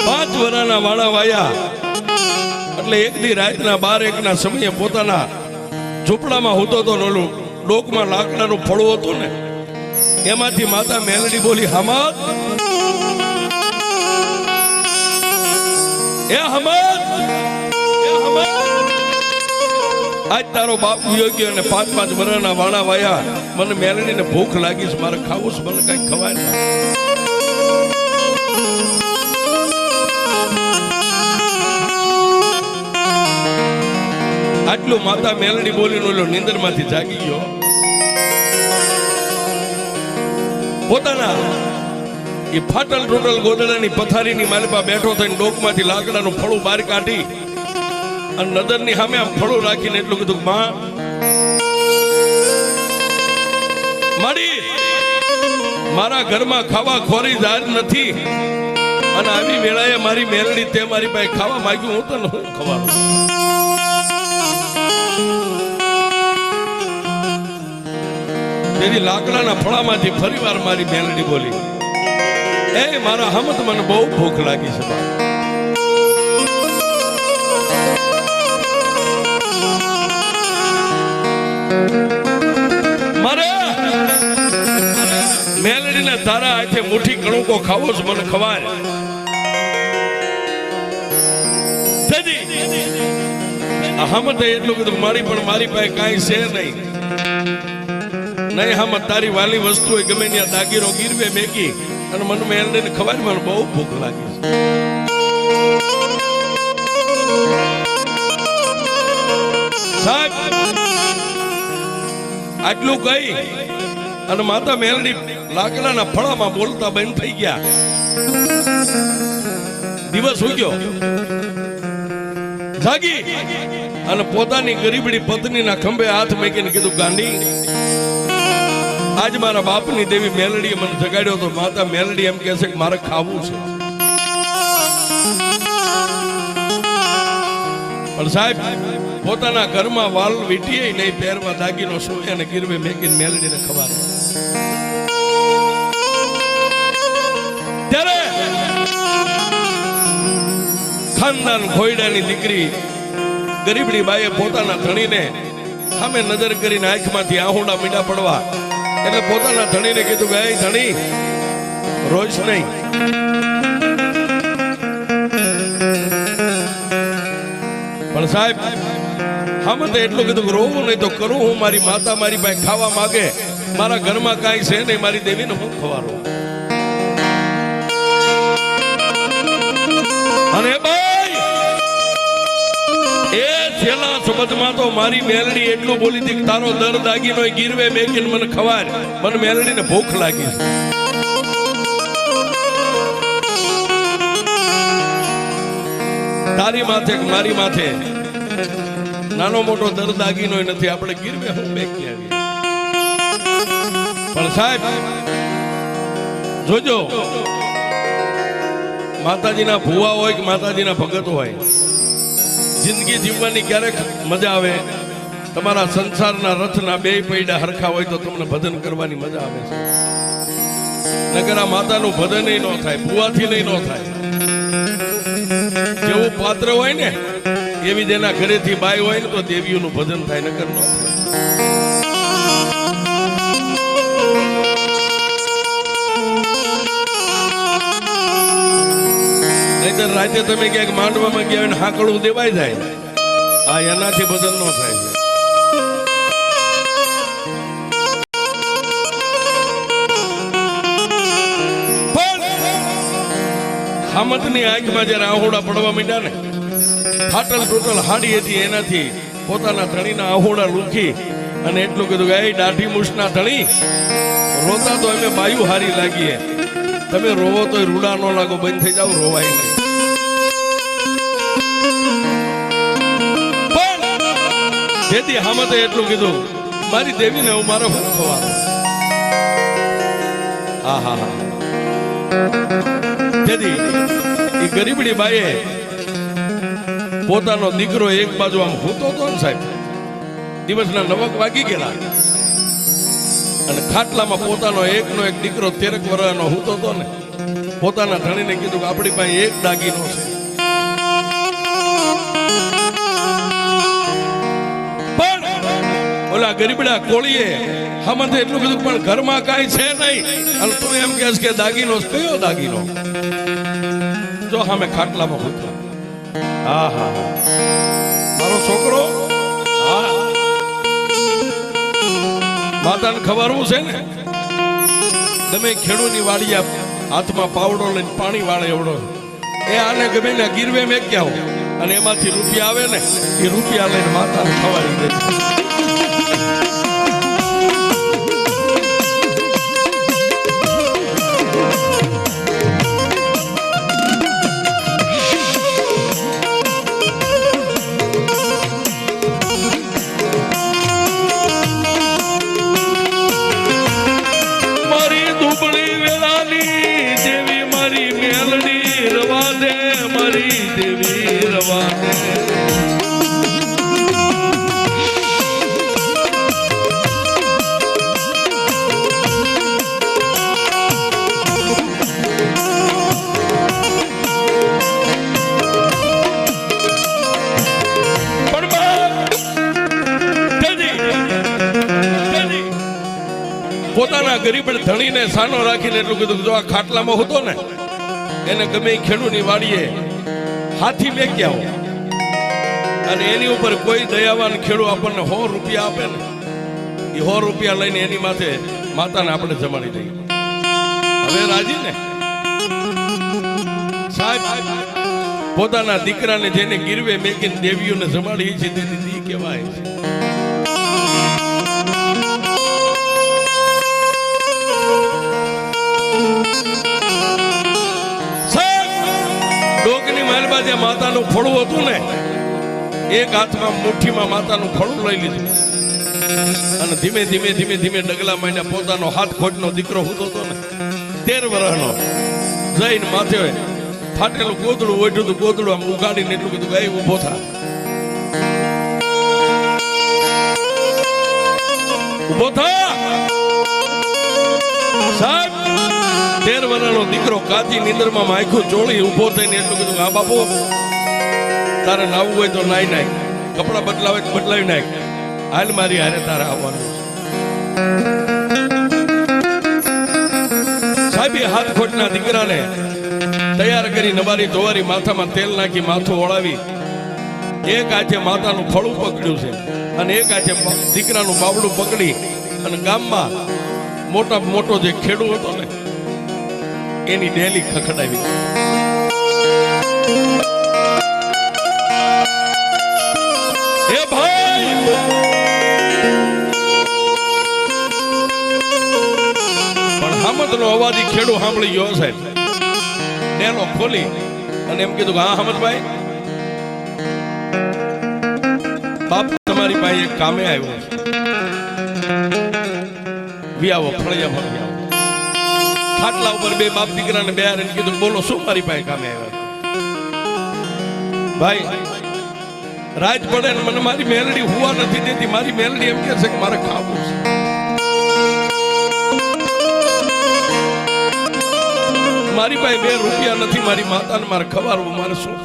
5 વર્ષના વાળા વાયા એટલે એક દી રાતના 12-1 સમયે પોતાના ઝૂંપડામાં હોતો તો નોલું ડોકમાં લાકડાનું ફળું હતું ને એમાંથી માતા મેલડી બોલી, હમદ એ હમદ એ હમદ, આજ તારો બાપ યોગ્ય અને 5-5 વર્ષના વાળા વાયા, મને મેલડીને ભૂખ લાગી છે, મારે ખાવું છે, મને કઈ ખવાય ના. આટલું માતા મેલડી બોલીને ઓલો નીંદરમાંથી જાગી ગયો. પોતાના એ ફાટલ ટોટલ ગોદડાની પથારીની માલપા બેઠો થઈને ડોકમાંથી લાકડાનું ફળું બહાર કાઢી અને નજરની સામે આમ ફળું રાખીને એટલું કીધું, માં મારી મારા ઘરમાં ખાવા ખોરી જાર નથી અને આવી વેળાએ મારી મેલડી તે મારી પાસે ખાવા માંગ્યું, હું તને હું ખવાનું. તેની લાકડાના ફળામાંથી ફરીવાર મારી મેલડી બોલી, એ મારા હમત, મને બહુ ભૂખ લાગી છે. મારે મેલડીને તારા હાથે મુઠ્ઠી કણુકો ખાવો છે, મને ખવાય. હમતે એટલું કીધું, મારી પણ મારી પાસે કાંઈ છે નહીં. નહીં હમત, તારી વાલી વસ્તુ હોય ગમે ત્યાં દાગીરો ગીરવે મેકી અને મને મેલડીને ખવાય, મને બહુ ભૂખ લાગી છે. સાહેબ આટલું કહી અને માતા મેલડી લાકડાના ફળામાં બોલતા બંધ થઈ ગયા. દિવસ ઉગ્યો, જાગી અને પોતાની ગરીબડી પત્નીના ખંભે હાથ મૂકીને કીધું, ગાંડી આજ મારા બાપની દેવી મેલડીએ મને જગાડ્યો તો. માતા મેલડી એમ કહે છે કે મારે ખાવું છે. પણ સાહેબ પોતાના ઘરમાં વાલ વીટીએ નહીં, પહેરવા દાગીનો સોય અને ગીરવે મેકીને મેલડીને ખવાનું. ત્યારે ખાનદાન ખોયડાની દીકરી ગરીબડી બાઈએ પોતાના ધણીને સામે નજર કરીને આંખમાંથી આહુડા મીંડા પડવા એટલે પોતાના ધણીને કીધું કે એ ધણી રોજ નહીં. પણ સાહેબ હમ તો એટલું કીધું કે રોવું નહીં તો કરું હું. મારી માતા મારી પાસે ખાવા માંગે, મારા ઘરમાં કાંઈ છે નહીં, મારી દેવીને હું ખવાનું. અને ભાઈ એ છેલ્લા શબ્દમાં તો મારી મેલડી એટલું બોલી હતી કે તારો દર દાગીનો ગીરવે મેકીને મને ખવાય, મને મેલડીને ભૂખ લાગી છે. તારી માથે મારી માથે નાનો મોટો દર દાગીનો નથી, આપણે ગીરવે હું મેકી આવીએ. પણ સાહેબ જોજો, માતાજીના ભુવા હોય કે માતાજીના ભગત હોય, જિંદગી જીવવાની ક્યારેક મજા આવે. તમારા સંસારના રથના 2 પૈડા હરખા હોય તો તમને ભજન કરવાની મજા આવે છે. નકર આ માતાનું ભજન ન થાય, ભુવાથી નહીં ન થાય. જેવું પાત્ર હોય ને એવી જેના ઘરેથી બાઈ હોય ને તો દેવીઓનું ભજન થાય, નકર ન થાય. નહીતર રાતે તમે ક્યાંક માંડવામાં ગયા હોય ને હાકડું દેવાઈ જાય, આ એનાથી ભજન ન થાય. હામતની આંખમાં જયારે આહોડા પડવા માંડ્યા ને, ફાટલ ટોટલ હાડી હતી, એનાથી પોતાના ધણીના આહોડા લૂખી અને એટલું કીધું કે એ દાઢી મૂછના ધણી, રોતા તો અમે બાયુ હારી લાગીએ, તમે રોવો તો રૂડા ન લાગો, બંધ થઈ જાવ, રોવાય નહીં. જેથી હામતે એટલું કીધું, મારી દેવીને હું મારો ભૂખ ખવાનો. આહા હા. જેથી એ ગરીબડી બાઈએ પોતાનો દીકરો એક બાજુ આમ હોતો હતો ને સાહેબ, દિવસના 9 વાગી ગયેલા અને ખાટલામાં પોતાનો એકનો એક દીકરો 13 વર્ષનો હોતો હતો ને, પોતાના ધણીને કીધું કે આપણી પાસે એક દાગીનો છે, પણ ઓલા ગરીબડા કોળીએ હમણાં એટલું કીધું પણ ઘરમાં કાંઈ છે નહીં, અને તું એમ કહેશ કે દાગીનો કયો દાગીનો? જો સામે ખાટલામાં ભૂતલા, હા હા મારો છોકરો, હા માતાને ખબરવું છે ને, ગમે ખેડૂની વાડીયા હાથમાં પાવડો લઈને પાણી વાળે એવડો, એ આને ગમે ને ગીરવે મેક્યા હો, અને એમાંથી રૂપિયા આવે ને એ રૂપિયા લઈને માતાને ખવાડી દે. પોતાના ગરીબ ધણીને સાનો રાખીને એટલું કીધું, જો આ ખાટલામાં હતો ને એને ગમે ખેડૂની વાડીએ હાથી મેક્યા હોય, અને એની ઉપર કોઈ દયાવાન ખેડૂ આપણને 100 રૂપિયા આપે ને, એ 100 રૂપિયા લઈને એની માથે માતાને આપણે જમાડી દઈએ. હવે રાજી ને સાહેબ, પોતાના દીકરાને જેને ગીરવે મેકીને દેવીઓને જમાડી છે તેની દી કહેવાય છે. ડોકની માલમાં જે માતાનું ફળું હતું ને, એક હાથમાં મુઠ્ઠીમાં માતાનું ફળું લઈ લીધું, અને ધીમે ધીમે ધીમે ધીમે ડગલા માંડ્યા. પોતાનો હાથ ખોટનો દીકરો હતો ને 13 વર્ષનો, જઈને માથે ફાટેલું ગોદડું ઓઢ્યું હતું, ગોદડું આમ ઉગાડીને એટલું કીધું, ગાય ઊભો થા, ઊભો થા. સાહેબ 13 વર્ષનો દીકરો કાચી નીંદરમાં માયખું ચોળી ઊભો થઈને એટલું કીધું, હા બાપુ તારે નાવું હોય તો નાઈ નાખ, કપડા બદલાવે તો બદલાવી નાખ, હાલ મારી હારે તારે આવવાનું. સાહેબ હાથ ખોટના દીકરાને તૈયાર કરી નવારી ધોવારી માથામાં તેલ નાખી માથું ઓળાવી, એક હાથે માતાનું ફળું પકડ્યું છે, અને એક હાથે દીકરાનું બાવડું પકડી, અને ગામમાં મોટો જે ખેડૂ હતો ને એની ડેલી ખખડાવી. હે ભાઈ, પણ હામદનો અવાજ ખેડૂ સાંભળી ગયો સાહેબ, ડેલો ખોલી અને એમ કીધું, હા હામદભાઈ, બાપ તમારી પાસે એક કામે આવ્યો છે, વિયાવો ફળિયા ફળિયા. ખાટલા ઉપર બે બાપ દીકરાને બે હારે કીધું, બોલો શું મારી પાસે કામે આવ્યા? ભાઈ રાત પડે ને મને મારી મેલડી હુવા નથી દેતી, મારી મેલડી એમ કહે છે કે મારે ખાવું છે. મારી પાસે 2 રૂપિયા નથી, મારી માતાને મારે ખવાડવું, મારે શું